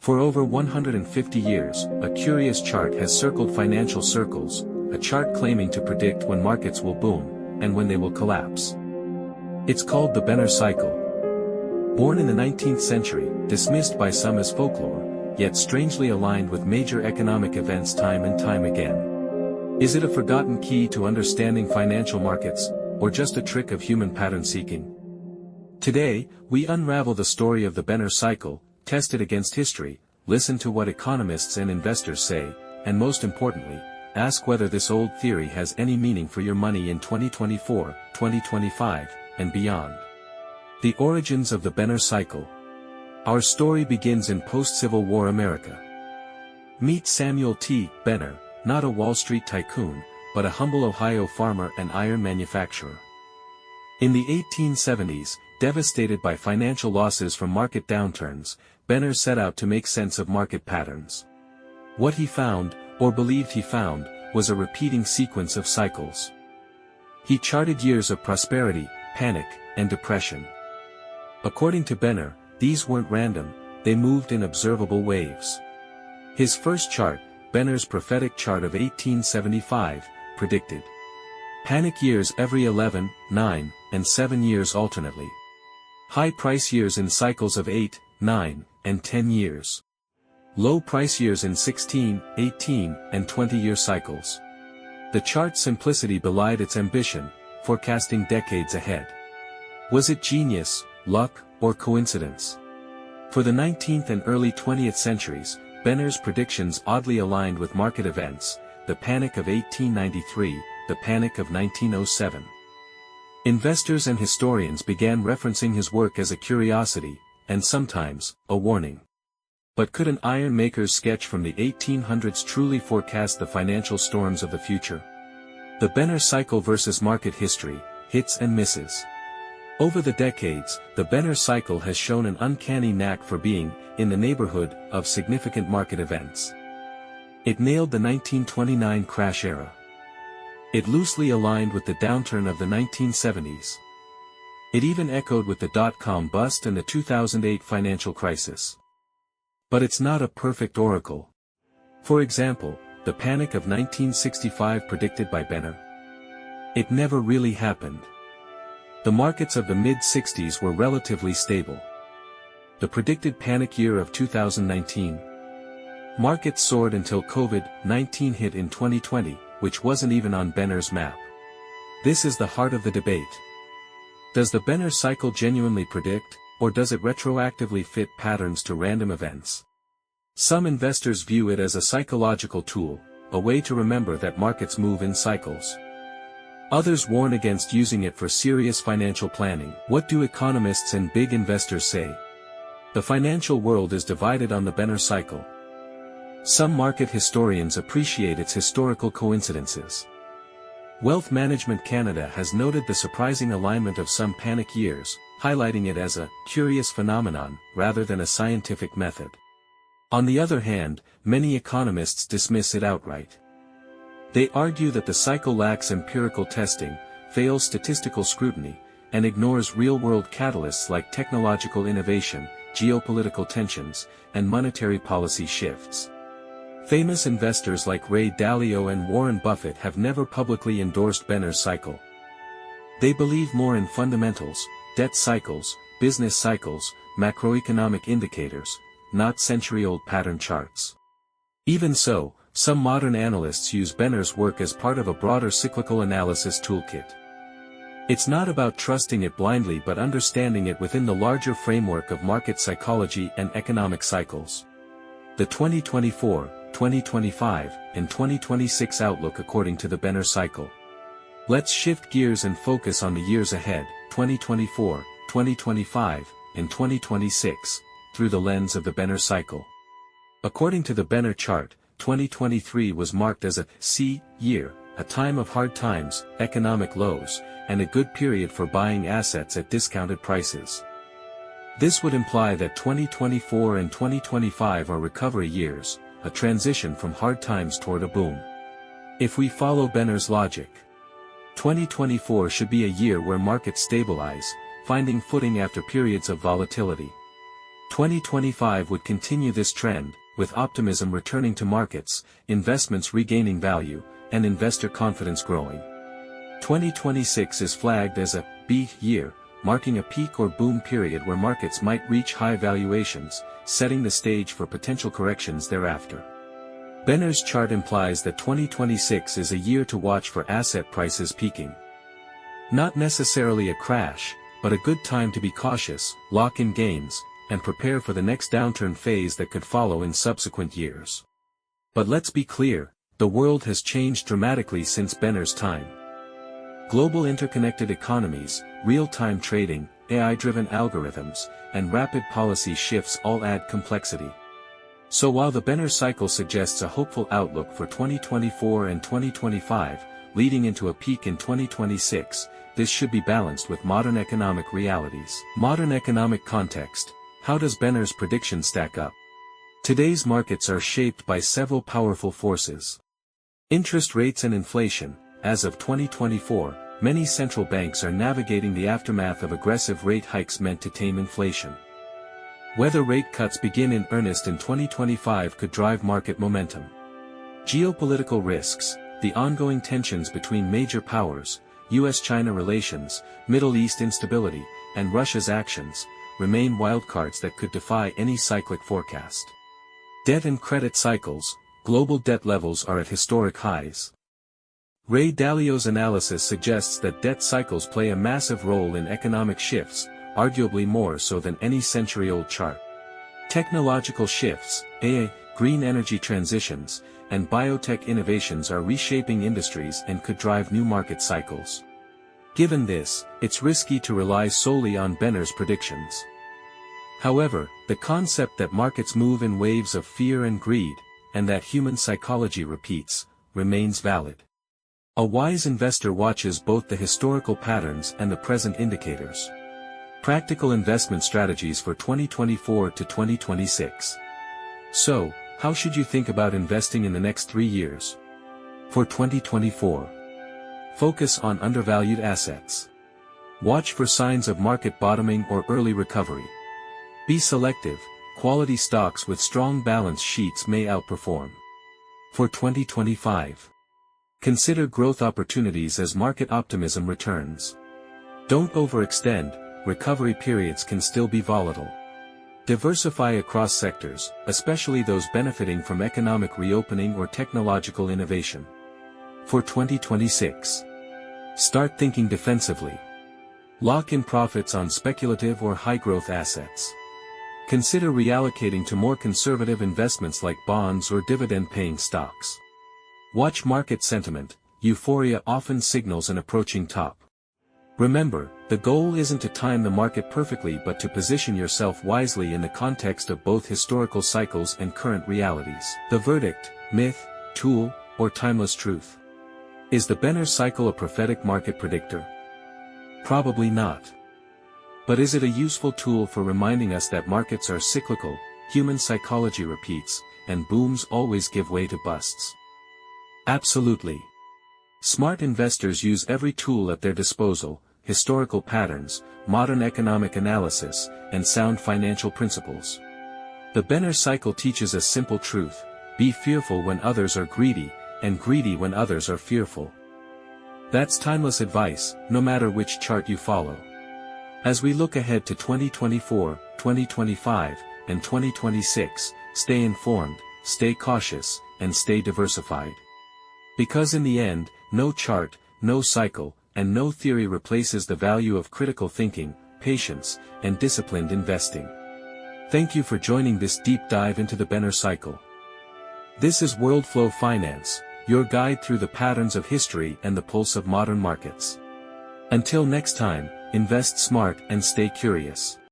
For over 150 years, a curious chart has circled financial circles, a chart claiming to predict when markets will boom, and when they will collapse. It's called the Benner cycle. Born in the 19th century, dismissed by some as folklore, yet strangely aligned with major economic events time and time again. Is it a forgotten key to understanding financial markets, or just a trick of human pattern seeking? Today, we unravel the story of the Benner cycle, test it against history, listen to what economists and investors say, and most importantly, ask whether this old theory has any meaning for your money in 2024, 2025, and beyond. The origins of the Benner cycle. Our story begins in post-Civil War America. Meet Samuel T. Benner, not a Wall Street tycoon, but a humble Ohio farmer and iron manufacturer. In the 1870s, devastated by financial losses from market downturns, Benner set out to make sense of market patterns. What he found, or believed he found, was a repeating sequence of cycles. He charted years of prosperity, panic, and depression. According to Benner, these weren't random, they moved in observable waves. His first chart, Benner's prophetic chart of 1875, predicted panic years every 11, 9, and 7 years alternately. High price years in cycles of 8, 9, and 10 years. Low price years in 16, 18, and 20-year cycles. The chart's simplicity belied its ambition, forecasting decades ahead. Was it genius, luck, or coincidence? For the 19th and early 20th centuries, Benner's predictions oddly aligned with market events, the Panic of 1893, the Panic of 1907. Investors and historians began referencing his work as a curiosity, and sometimes, a warning. But could an iron maker's sketch from the 1800s truly forecast the financial storms of the future? The Benner cycle versus market history, hits and misses. Over the decades, the Benner cycle has shown an uncanny knack for being, in the neighborhood, of significant market events. It nailed the 1929 crash era. It loosely aligned with the downturn of the 1970s. It even echoed with the dot-com bust and the 2008 financial crisis. But it's not a perfect oracle. For example, the Panic of 1965 predicted by Benner. It never really happened. The markets of the mid-60s were relatively stable. The predicted panic year of 2019. Markets soared until COVID-19 hit in 2020, which wasn't even on Benner's map. This is the heart of the debate. Does the Benner cycle genuinely predict, or does it retroactively fit patterns to random events? Some investors view it as a psychological tool, a way to remember that markets move in cycles. Others warn against using it for serious financial planning. What do economists and big investors say? The financial world is divided on the Benner cycle. Some market historians appreciate its historical coincidences. Wealth Management Canada has noted the surprising alignment of some panic years, highlighting it as a curious phenomenon rather than a scientific method. On the other hand, many economists dismiss it outright. They argue that the cycle lacks empirical testing, fails statistical scrutiny, and ignores real-world catalysts like technological innovation, geopolitical tensions, and monetary policy shifts. Famous investors like Ray Dalio and Warren Buffett have never publicly endorsed Benner's cycle. They believe more in fundamentals, debt cycles, business cycles, macroeconomic indicators, not century-old pattern charts. Even so, some modern analysts use Benner's work as part of a broader cyclical analysis toolkit. It's not about trusting it blindly but understanding it within the larger framework of market psychology and economic cycles. The 2024, 2025, and 2026 outlook according to the Benner cycle. Let's shift gears and focus on the years ahead, 2024, 2025, and 2026, through the lens of the Benner cycle. According to the Benner chart, 2023 was marked as a C year, a time of hard times, economic lows, and a good period for buying assets at discounted prices. This would imply that 2024 and 2025 are recovery years, a transition from hard times toward a boom. If we follow Benner's logic, 2024 should be a year where markets stabilize, finding footing after periods of volatility. 2025 would continue this trend, with optimism returning to markets, investments regaining value, and investor confidence growing. 2026 is flagged as a B year, marking a peak or boom period where markets might reach high valuations, setting the stage for potential corrections thereafter. Benner's chart implies that 2026 is a year to watch for asset prices peaking. Not necessarily a crash, but a good time to be cautious, lock in gains, and prepare for the next downturn phase that could follow in subsequent years. But let's be clear, the world has changed dramatically since Benner's time. Global interconnected economies, real-time trading, AI-driven algorithms, and rapid policy shifts all add complexity. So while the Benner cycle suggests a hopeful outlook for 2024 and 2025, leading into a peak in 2026, this should be balanced with modern economic realities. Modern economic context. How does Benner's prediction stack up? Today's markets are shaped by several powerful forces. Interest rates and inflation. As of 2024, many central banks are navigating the aftermath of aggressive rate hikes meant to tame inflation. Whether rate cuts begin in earnest in 2025 could drive market momentum. Geopolitical risks. The ongoing tensions between major powers, US-China relations, Middle East instability, and Russia's actions, remain wildcards that could defy any cyclic forecast. Debt and credit cycles. Global debt levels are at historic highs. Ray Dalio's analysis suggests that debt cycles play a massive role in economic shifts, arguably more so than any century-old chart. Technological shifts, AI, green energy transitions, and biotech innovations are reshaping industries and could drive new market cycles. Given this, it's risky to rely solely on Benner's predictions. However, the concept that markets move in waves of fear and greed, and that human psychology repeats, remains valid. A wise investor watches both the historical patterns and the present indicators. Practical investment strategies for 2024 to 2026. So, how should you think about investing in the next 3 years? For 2024. Focus on undervalued assets. Watch for signs of market bottoming or early recovery. Be selective, quality stocks with strong balance sheets may outperform. For 2025. Consider growth opportunities as market optimism returns. Don't overextend, recovery periods can still be volatile. Diversify across sectors, especially those benefiting from economic reopening or technological innovation. For 2026. Start thinking defensively. Lock in profits on speculative or high-growth assets. Consider reallocating to more conservative investments like bonds or dividend-paying stocks. Watch market sentiment. Euphoria often signals an approaching top. Remember, the goal isn't to time the market perfectly but to position yourself wisely in the context of both historical cycles and current realities. The verdict: myth, tool, or timeless truth? Is the Benner cycle a prophetic market predictor? Probably not. But is it a useful tool for reminding us that markets are cyclical, human psychology repeats, and booms always give way to busts? Absolutely. Smart investors use every tool at their disposal: historical patterns, modern economic analysis, and sound financial principles. The Benner cycle teaches a simple truth: be fearful when others are greedy, and greedy when others are fearful. That's timeless advice, no matter which chart you follow. As we look ahead to 2024, 2025, and 2026, stay informed, stay cautious, and stay diversified. Because in the end, no chart, no cycle, and no theory replaces the value of critical thinking, patience, and disciplined investing. Thank you for joining this deep dive into the Benner cycle. This is WorldFlow Finance, your guide through the patterns of history and the pulse of modern markets. Until next time, invest smart and stay curious.